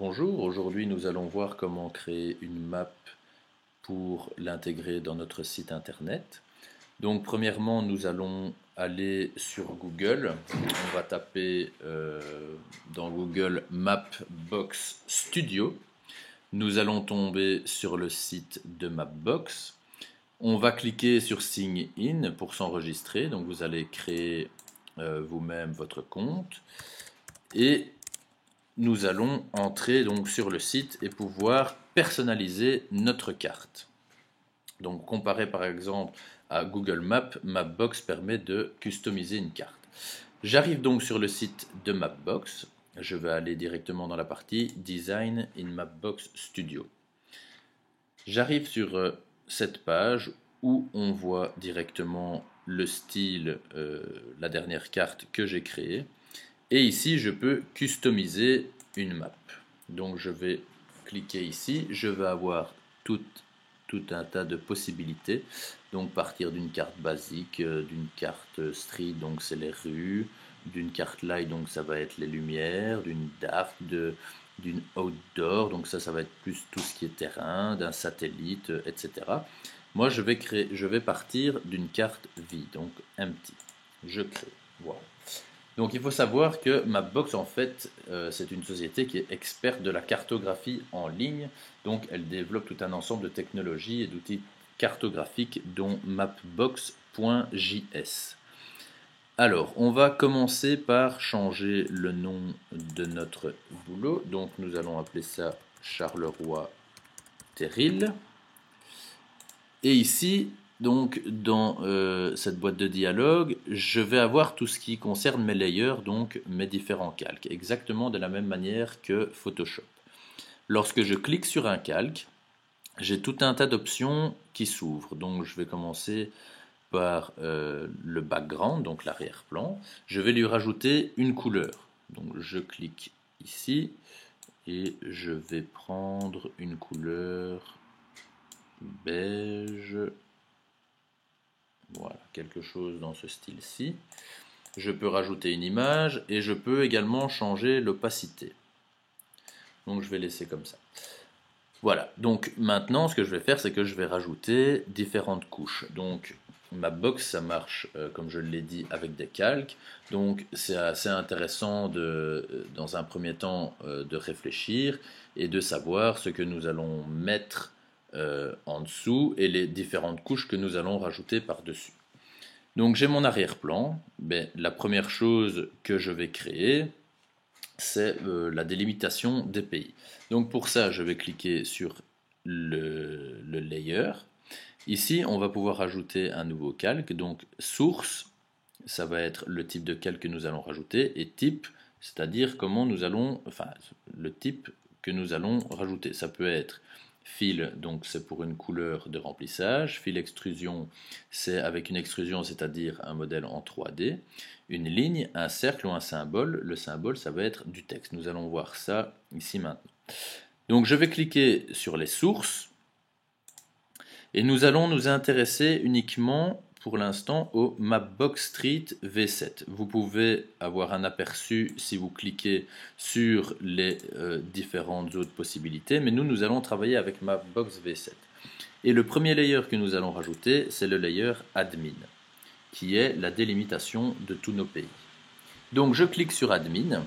Bonjour, aujourd'hui nous allons voir comment créer une map pour l'intégrer dans notre site internet. Donc premièrement nous allons aller sur Google, on va taper dans Google Mapbox Studio. Nous allons tomber sur le site de Mapbox. On va cliquer sur Sign In pour s'enregistrer, donc vous allez créer vous-même votre compte et nous allons entrer donc sur le site et pouvoir personnaliser notre carte. Donc comparé par exemple à Google Maps, Mapbox permet de customiser une carte. J'arrive donc sur le site de Mapbox. Je vais aller directement dans la partie Design in Mapbox Studio. J'arrive sur cette page où on voit directement le style, la dernière carte que j'ai créée. Et ici, je peux customiser une map. Donc, je vais cliquer ici. Je vais avoir tout un tas de possibilités. Donc, partir d'une carte basique, d'une carte street, donc c'est les rues, d'une carte light, donc ça va être les lumières, d'une dark, d'une outdoor, donc ça va être plus tout ce qui est terrain, d'un satellite, etc. Moi, je vais partir d'une carte vide, donc empty. Je crée. Voilà. Donc il faut savoir que Mapbox en fait c'est une société qui est experte de la cartographie en ligne, donc elle développe tout un ensemble de technologies et d'outils cartographiques dont Mapbox.js. Alors on va commencer par changer le nom de notre boulot, donc nous allons appeler ça Charleroi Terril. Et ici, donc, dans cette boîte de dialogue, je vais avoir tout ce qui concerne mes layers, donc mes différents calques, exactement de la même manière que Photoshop. Lorsque je clique sur un calque, j'ai tout un tas d'options qui s'ouvrent. Donc, je vais commencer par le background, donc l'arrière-plan. Je vais lui rajouter une couleur. Donc, je clique ici et je vais prendre une couleur beige. Voilà, quelque chose dans ce style-ci. Je peux rajouter une image et je peux également changer l'opacité. Donc je vais laisser comme ça. Voilà, donc maintenant ce que je vais faire, c'est que je vais rajouter différentes couches. Donc Mapbox, ça marche, comme je l'ai dit, avec des calques. Donc c'est assez intéressant dans un premier temps de réfléchir et de savoir ce que nous allons mettre en dessous et les différentes couches que nous allons rajouter par-dessus. Donc j'ai mon arrière-plan. La première chose que je vais créer, c'est la délimitation des pays. Donc pour ça, je vais cliquer sur le layer. Ici, on va pouvoir ajouter un nouveau calque. Donc source, ça va être le type de calque que nous allons rajouter, et type, c'est-à-dire comment nous allons, enfin le type que nous allons rajouter. Ça peut être fil, donc c'est pour une couleur de remplissage. Fil extrusion, c'est avec une extrusion, c'est-à-dire un modèle en 3D. Une ligne, un cercle ou un symbole. Le symbole, ça va être du texte. Nous allons voir ça ici maintenant. Donc je vais cliquer sur les sources et nous allons nous intéresser uniquement pour l'instant au Mapbox Street V7. Vous pouvez avoir un aperçu si vous cliquez sur les différentes autres possibilités, mais nous allons travailler avec Mapbox V7. Et le premier layer que nous allons rajouter, c'est le layer Admin, qui est la délimitation de tous nos pays. Donc je clique sur Admin,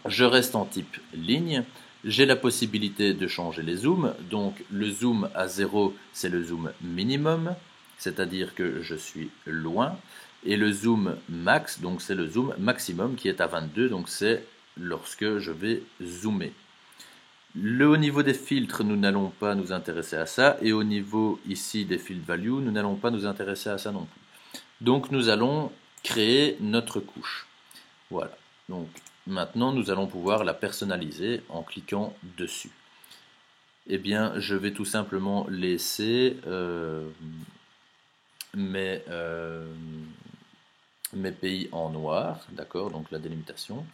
je reste en type ligne, j'ai la possibilité de changer les zooms, donc le zoom à 0 c'est le zoom minimum, c'est-à-dire que je suis loin, et le zoom max, donc c'est le zoom maximum qui est à 22, donc c'est lorsque je vais zoomer. Au niveau des filtres, nous n'allons pas nous intéresser à ça, et au niveau ici des field values, nous n'allons pas nous intéresser à ça non plus. Donc nous allons créer notre couche. Voilà, donc maintenant nous allons pouvoir la personnaliser en cliquant dessus. Eh bien, je vais tout simplement laisser mes pays en noir, d'accord, donc la délimitation.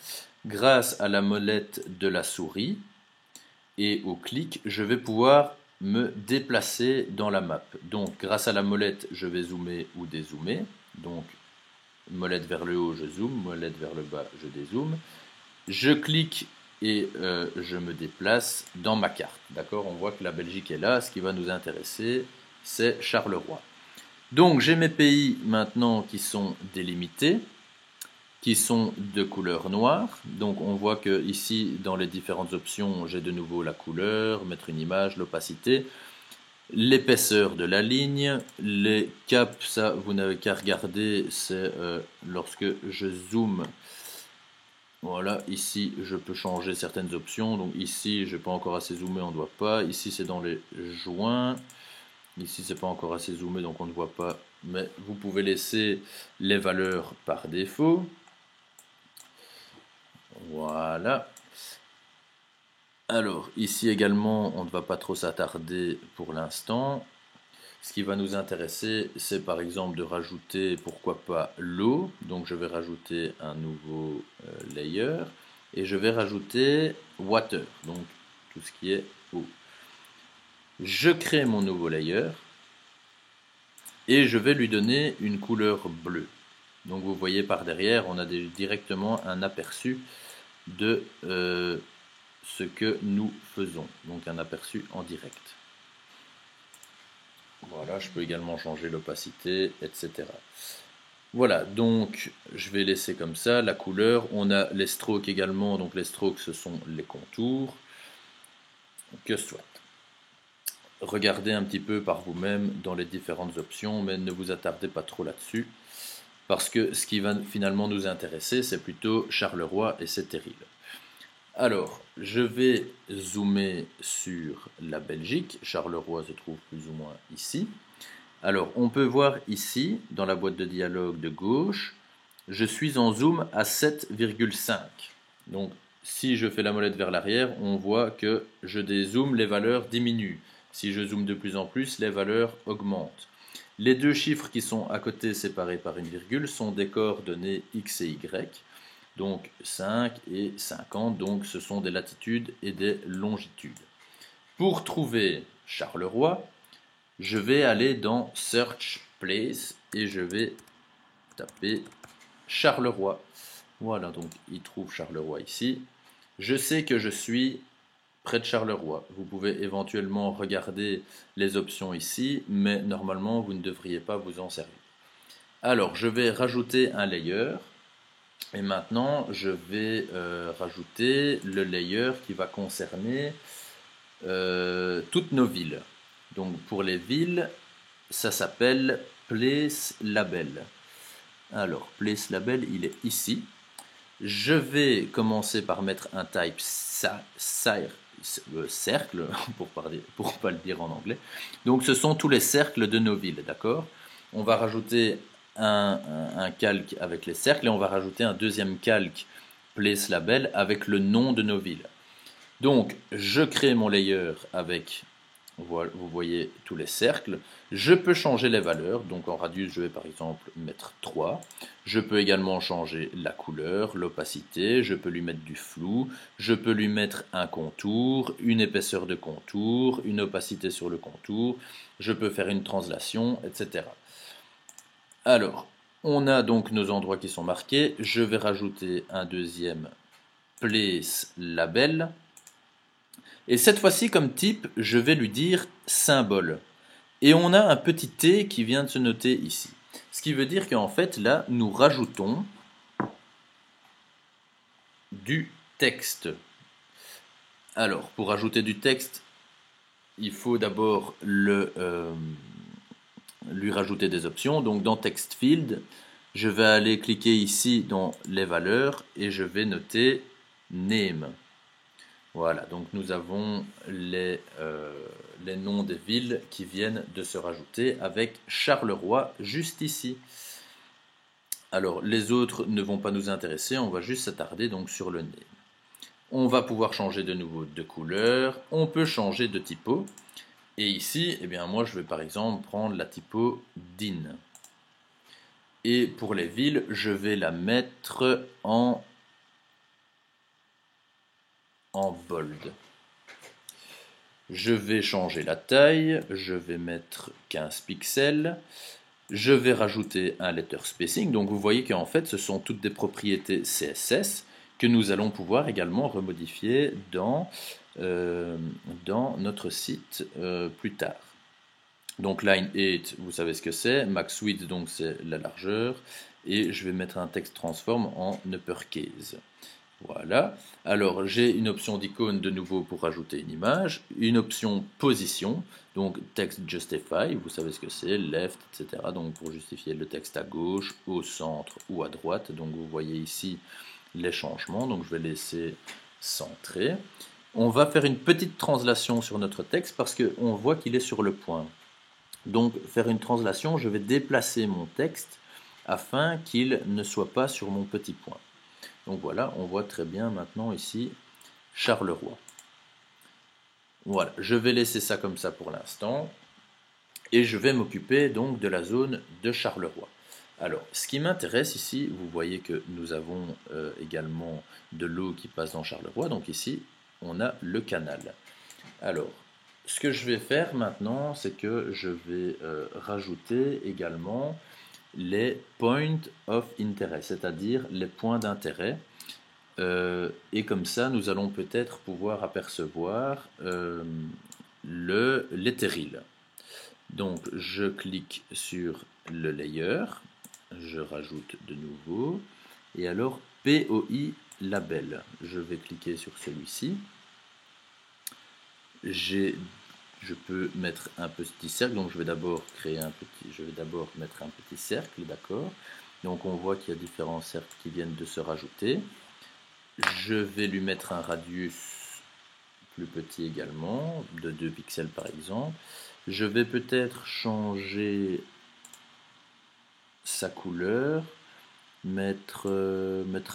Grâce à la molette de la souris et au clic, je vais pouvoir me déplacer dans la map. Donc grâce à la molette, je vais zoomer ou dézoomer. Donc molette vers le haut, je zoome, molette vers le bas, je dézoome. Je clique et je me déplace dans ma carte. D'accord, on voit que la Belgique est là. Ce qui va nous intéresser, c'est Charleroi. Donc j'ai mes pays maintenant qui sont délimités, qui sont de couleur noire. Donc on voit que ici, dans les différentes options, j'ai de nouveau la couleur, mettre une image, l'opacité, l'épaisseur de la ligne, les caps, ça vous n'avez qu'à regarder, c'est lorsque je zoome. Voilà, ici je peux changer certaines options. Donc ici, je n'ai pas encore assez zoomé, on ne doit pas. Ici c'est dans les joints. Ici c'est pas encore assez zoomé, donc on ne voit pas. Mais vous pouvez laisser les valeurs par défaut. Voilà. Alors, ici également, on ne va pas trop s'attarder pour l'instant. Ce qui va nous intéresser, c'est par exemple de rajouter, pourquoi pas, l'eau. Donc je vais rajouter un nouveau layer. Et je vais rajouter water, donc tout ce qui est eau. Je crée mon nouveau layer. Et je vais lui donner une couleur bleue. Donc vous voyez par derrière, on a directement un aperçu de ce que nous faisons. Donc un aperçu en direct. Voilà, je peux également changer l'opacité, etc. Voilà, donc je vais laisser comme ça la couleur. On a les strokes également, donc les strokes ce sont les contours. Que soit. Regardez un petit peu par vous-même dans les différentes options, mais ne vous attardez pas trop là-dessus. Parce que ce qui va finalement nous intéresser, c'est plutôt Charleroi et c'est terrible. Alors, je vais zoomer sur la Belgique. Charleroi se trouve plus ou moins ici. Alors, on peut voir ici, dans la boîte de dialogue de gauche, je suis en zoom à 7,5. Donc, si je fais la molette vers l'arrière, on voit que je dézoome, les valeurs diminuent. Si je zoome de plus en plus, les valeurs augmentent. Les deux chiffres qui sont à côté séparés par une virgule sont des coordonnées x et y, donc 5 et 50, donc ce sont des latitudes et des longitudes. Pour trouver Charleroi, je vais aller dans Search Place et je vais taper Charleroi. Voilà, donc il trouve Charleroi ici. Je sais que je suis près de Charleroi. Vous pouvez éventuellement regarder les options ici, mais normalement vous ne devriez pas vous en servir. Alors je vais rajouter un layer et maintenant je vais rajouter le layer qui va concerner toutes nos villes. Donc pour les villes, ça s'appelle Place Label. Alors Place Label, il est ici. Je vais commencer par mettre un type cercle, pour pas le dire en anglais. Donc ce sont tous les cercles de nos villes, d'accord? On va rajouter un calque avec les cercles et on va rajouter un deuxième calque Place Label avec le nom de nos villes. Donc je crée mon layer avec, vous voyez tous les cercles. Je peux changer les valeurs, donc en radius je vais par exemple mettre 3. Je peux également changer la couleur, l'opacité, je peux lui mettre du flou, je peux lui mettre un contour, une épaisseur de contour, une opacité sur le contour, je peux faire une translation, etc. Alors, on a donc nos endroits qui sont marqués, je vais rajouter un deuxième Place Label. Et cette fois-ci, comme type, je vais lui dire symbole. Et on a un petit T qui vient de se noter ici. Ce qui veut dire qu'en fait, là, nous rajoutons du texte. Alors, pour ajouter du texte, il faut d'abord lui rajouter des options. Donc, dans Text Field, je vais aller cliquer ici dans les valeurs et je vais noter Name. Voilà, donc nous avons les noms des villes qui viennent de se rajouter avec Charleroi juste ici. Alors les autres ne vont pas nous intéresser, on va juste s'attarder donc sur le name. On va pouvoir changer de nouveau de couleur, on peut changer de typo. Et ici, eh bien moi je vais par exemple prendre la typo DIN. Et pour les villes, je vais la mettre en bold. Je vais changer la taille, je vais mettre 15 pixels, je vais rajouter un letter spacing, donc vous voyez qu'en fait ce sont toutes des propriétés CSS que nous allons pouvoir également remodifier dans notre site plus tard. Donc line 8, vous savez ce que c'est, max width, donc c'est la largeur, et je vais mettre un texte transform en uppercase. Voilà, alors j'ai une option d'icône de nouveau pour rajouter une image, une option position, donc text justify, vous savez ce que c'est, left, etc. Donc pour justifier le texte à gauche, au centre ou à droite, donc vous voyez ici les changements, donc je vais laisser centrer. On va faire une petite translation sur notre texte parce qu'on voit qu'il est sur le point. Donc faire une translation, je vais déplacer mon texte afin qu'il ne soit pas sur mon petit point. Donc voilà, on voit très bien maintenant ici Charleroi. Voilà, je vais laisser ça comme ça pour l'instant et je vais m'occuper donc de la zone de Charleroi. Alors, ce qui m'intéresse ici, vous voyez que nous avons également de l'eau qui passe dans Charleroi, donc ici on a le canal. Alors, ce que je vais faire maintenant, c'est que je vais rajouter également les points of interest, c'est-à-dire les points d'intérêt. Et comme ça, nous allons peut-être pouvoir apercevoir l'éthéril. Donc, je clique sur le layer, je rajoute de nouveau, et alors POI label. Je vais cliquer sur celui-ci. Je peux mettre un petit cercle, donc je vais d'abord mettre un petit cercle, d'accord. Donc on voit qu'il y a différents cercles qui viennent de se rajouter. Je vais lui mettre un radius plus petit également, de 2 pixels par exemple. Je vais peut-être changer sa couleur, mettre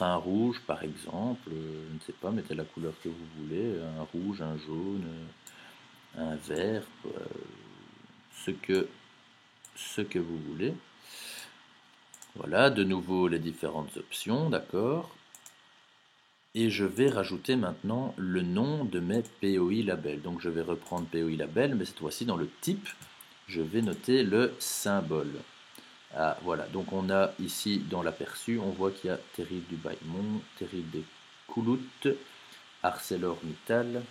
un rouge par exemple, je ne sais pas, mettez la couleur que vous voulez, un rouge, un jaune, un vert, ce que vous voulez. Voilà, de nouveau les différentes options, d'accord. Et je vais rajouter maintenant le nom de mes POI labels. Donc je vais reprendre POI label, mais cette fois-ci dans le type, je vais noter le symbole. Ah, voilà, donc on a ici dans l'aperçu, on voit qu'il y a Terril du Bailmont, Terril des Couloutes, ArcelorMittal.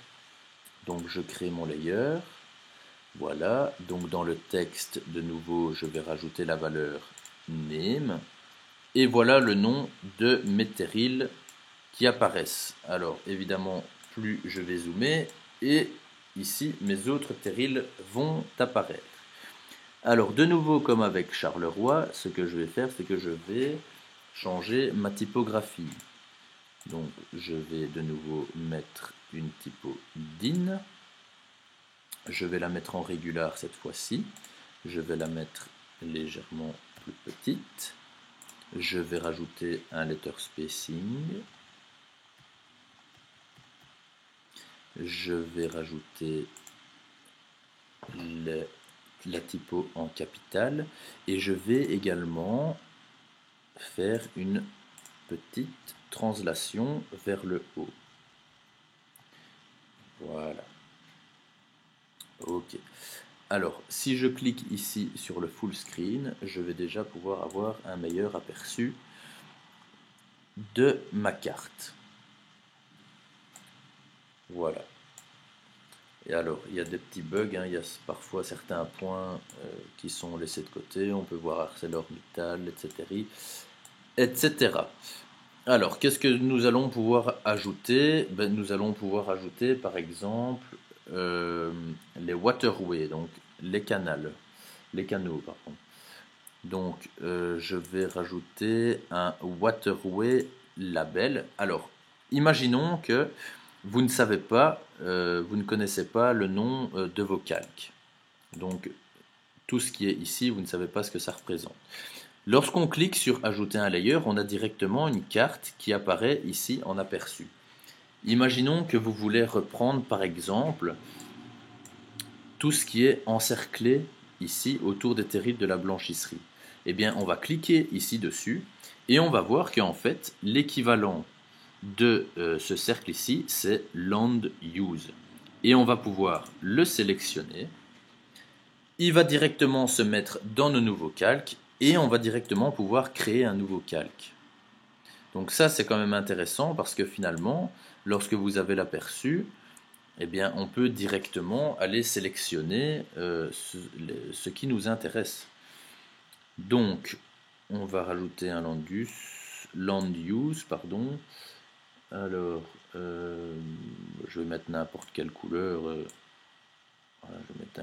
Donc je crée mon layer. Voilà, donc dans le texte, de nouveau, je vais rajouter la valeur name. Et voilà le nom de mes terrils qui apparaissent. Alors évidemment, plus je vais zoomer, et ici, mes autres terrils vont apparaître. Alors de nouveau, comme avec Charleroi, ce que je vais faire, c'est que je vais changer ma typographie. Donc je vais de nouveau mettre une typo DIN. Je vais la mettre en régular cette fois-ci. Je vais la mettre légèrement plus petite. Je vais rajouter un letter spacing. Je vais rajouter la typo en capitale. Et je vais également faire une petite translation vers le haut. Voilà. Ok. Alors, si je clique ici sur le full screen, je vais déjà pouvoir avoir un meilleur aperçu de ma carte. Voilà. Et alors, il y a des petits bugs, hein, il y a parfois certains points qui sont laissés de côté, on peut voir ArcelorMittal, etc. etc. Alors, qu'est-ce que nous allons pouvoir ajouter? Nous allons pouvoir ajouter, par exemple, les waterways, donc les canaux, pardon. Donc, je vais rajouter un waterway label. Alors, imaginons que vous ne savez pas, vous ne connaissez pas le nom de vos calques. Donc, tout ce qui est ici, vous ne savez pas ce que ça représente. Lorsqu'on clique sur ajouter un layer, on a directement une carte qui apparaît ici en aperçu. Imaginons que vous voulez reprendre par exemple tout ce qui est encerclé ici autour des terrils de la blanchisserie. Eh bien, on va cliquer ici dessus et on va voir qu'en fait, l'équivalent de ce cercle ici, c'est Land Use. Et on va pouvoir le sélectionner. Il va directement se mettre dans nos nouveaux calques et on va directement pouvoir créer un nouveau calque. Donc ça, c'est quand même intéressant parce que finalement, lorsque vous avez l'aperçu, eh bien, on peut directement aller sélectionner ce qui nous intéresse. Donc, on va rajouter un land use, pardon. Alors, je vais mettre n'importe quelle couleur. Voilà, je vais mettre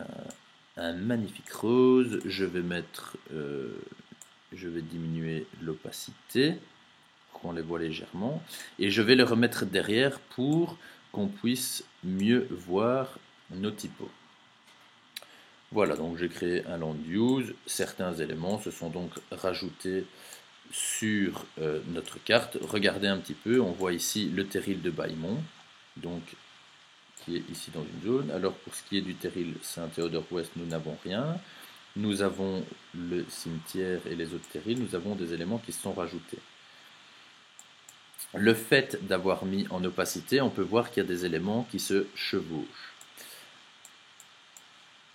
un magnifique rose. Je vais diminuer l'opacité pour qu'on les voit légèrement. Et je vais les remettre derrière pour qu'on puisse mieux voir nos typos. Voilà, donc j'ai créé un land use. Certains éléments se sont donc rajoutés sur notre carte. Regardez un petit peu, on voit ici le terril de Bailmont, donc qui est ici dans une zone. Alors pour ce qui est du terril Saint-Théodore-Ouest, nous n'avons rien. Nous avons le cimetière et les autres terrils, nous avons des éléments qui se sont rajoutés. Le fait d'avoir mis en opacité, on peut voir qu'il y a des éléments qui se chevauchent.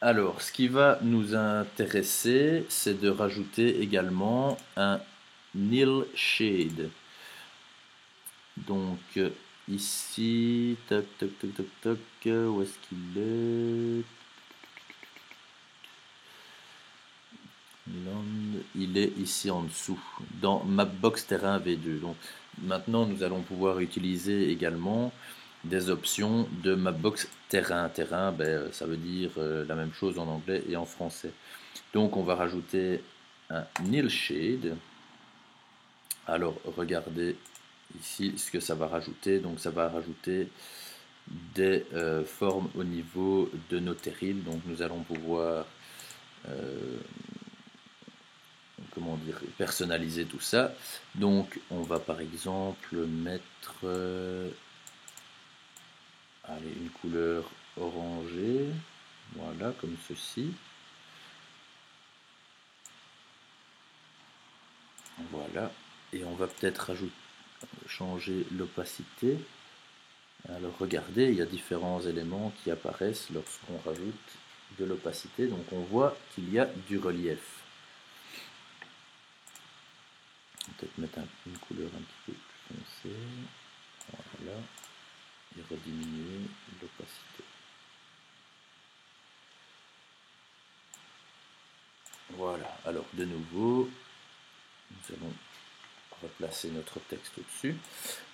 Alors, ce qui va nous intéresser, c'est de rajouter également un nil shade. Donc, ici, toc, toc, toc, toc, toc, où est-ce qu'il est? Il est ici en dessous, dans Mapbox Terrain V2. Donc, maintenant, nous allons pouvoir utiliser également des options de Mapbox Terrain. Terrain, ben, ça veut dire la même chose en anglais et en français. Donc, on va rajouter un nil shade. Alors, regardez ici ce que ça va rajouter. Donc, ça va rajouter des formes au niveau de nos terrils. Donc, nous allons pouvoir comment dire, personnaliser tout ça. Donc, on va par exemple mettre allez, une couleur orangée. Voilà, comme ceci. Voilà. Et on va peut-être changer l'opacité. Alors regardez, il y a différents éléments qui apparaissent lorsqu'on rajoute de l'opacité. Donc on voit qu'il y a du relief. On va peut-être mettre une couleur un petit peu plus foncée. Voilà. Et rediminuer l'opacité. Voilà. Alors de nouveau, nous allons replacer notre texte au-dessus.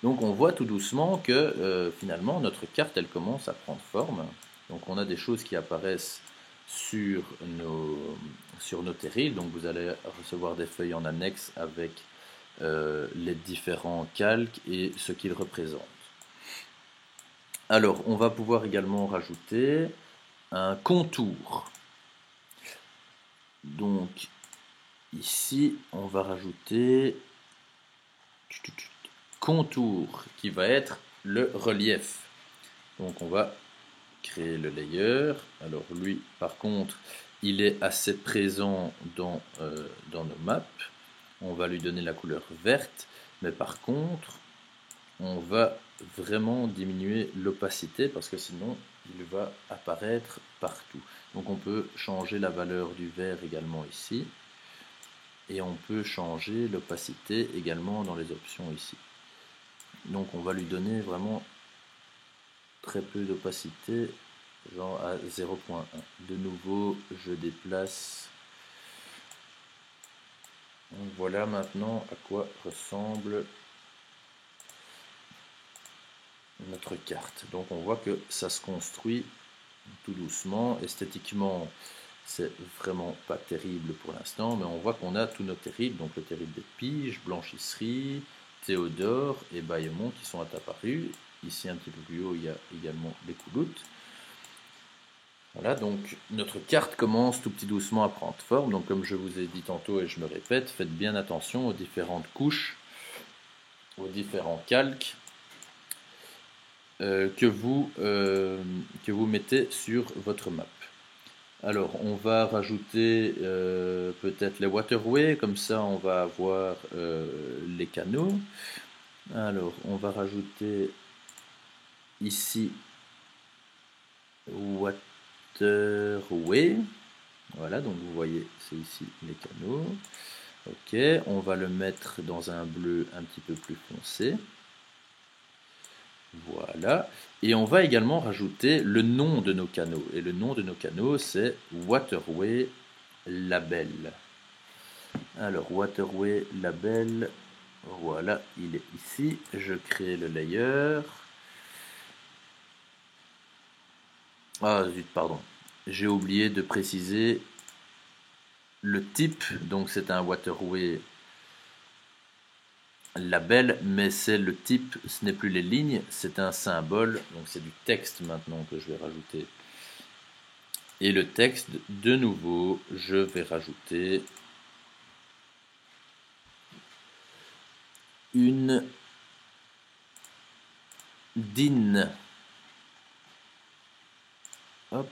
Donc on voit tout doucement que finalement notre carte elle commence à prendre forme. Donc on a des choses qui apparaissent sur nos terrils. Donc vous allez recevoir des feuilles en annexe avec les différents calques et ce qu'ils représentent. Alors on va pouvoir également rajouter un contour. Donc ici on va rajouter contour qui va être le relief. Donc on va créer le layer. Alors lui par contre il est assez présent dans nos maps. On va lui donner la couleur verte, mais par contre on va vraiment diminuer l'opacité parce que sinon il va apparaître partout. Donc on peut changer la valeur du vert également ici. Et on peut changer l'opacité également dans les options ici. Donc on va lui donner vraiment très peu d'opacité, genre à 0.1. De nouveau, je déplace. Donc voilà maintenant à quoi ressemble notre carte. Donc on voit que ça se construit tout doucement. Esthétiquement, c'est vraiment pas terrible pour l'instant, mais on voit qu'on a tous nos terrils, donc le terril des Piges, Blanchisserie, Théodore et Baillemont qui sont apparus. Ici un petit peu plus haut, il y a également les Couloutes. Voilà, donc notre carte commence tout petit doucement à prendre forme. Donc comme je vous ai dit tantôt et je me répète, faites bien attention aux différentes couches, aux différents calques que vous mettez sur votre map. Alors, on va rajouter peut-être les waterways, comme ça on va avoir les canaux. Alors, on va rajouter ici waterway. Voilà, donc vous voyez, c'est ici les canaux. Ok, on va le mettre dans un bleu un petit peu plus foncé. Voilà. Et on va également rajouter le nom de nos canaux. Et le nom de nos canaux, c'est Waterway Label. Alors, Waterway Label, voilà, il est ici. Je crée le layer. Ah, zut, pardon. J'ai oublié de préciser le type. Donc, c'est un Waterway Label, mais c'est le type, ce n'est plus les lignes, c'est un symbole. Donc, c'est du texte maintenant que je vais rajouter. Et le texte, de nouveau, je vais rajouter une din. Hop.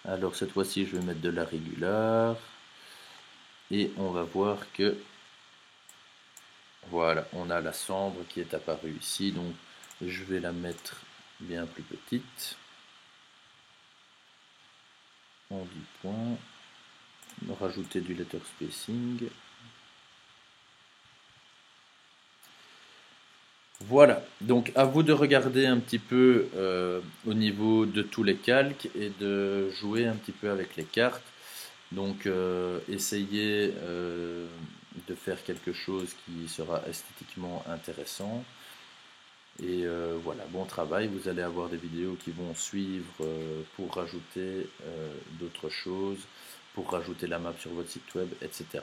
Alors cette fois-ci, je vais mettre de la régular. Et on va voir que, voilà, on a la cendre qui est apparue ici. Donc je vais la mettre bien plus petite. En 10 points. Rajouter du letter spacing. Voilà, donc à vous de regarder un petit peu au niveau de tous les calques et de jouer un petit peu avec les cartes. Donc essayez de faire quelque chose qui sera esthétiquement intéressant. Et voilà, bon travail, vous allez avoir des vidéos qui vont suivre pour rajouter d'autres choses, pour rajouter la map sur votre site web, etc.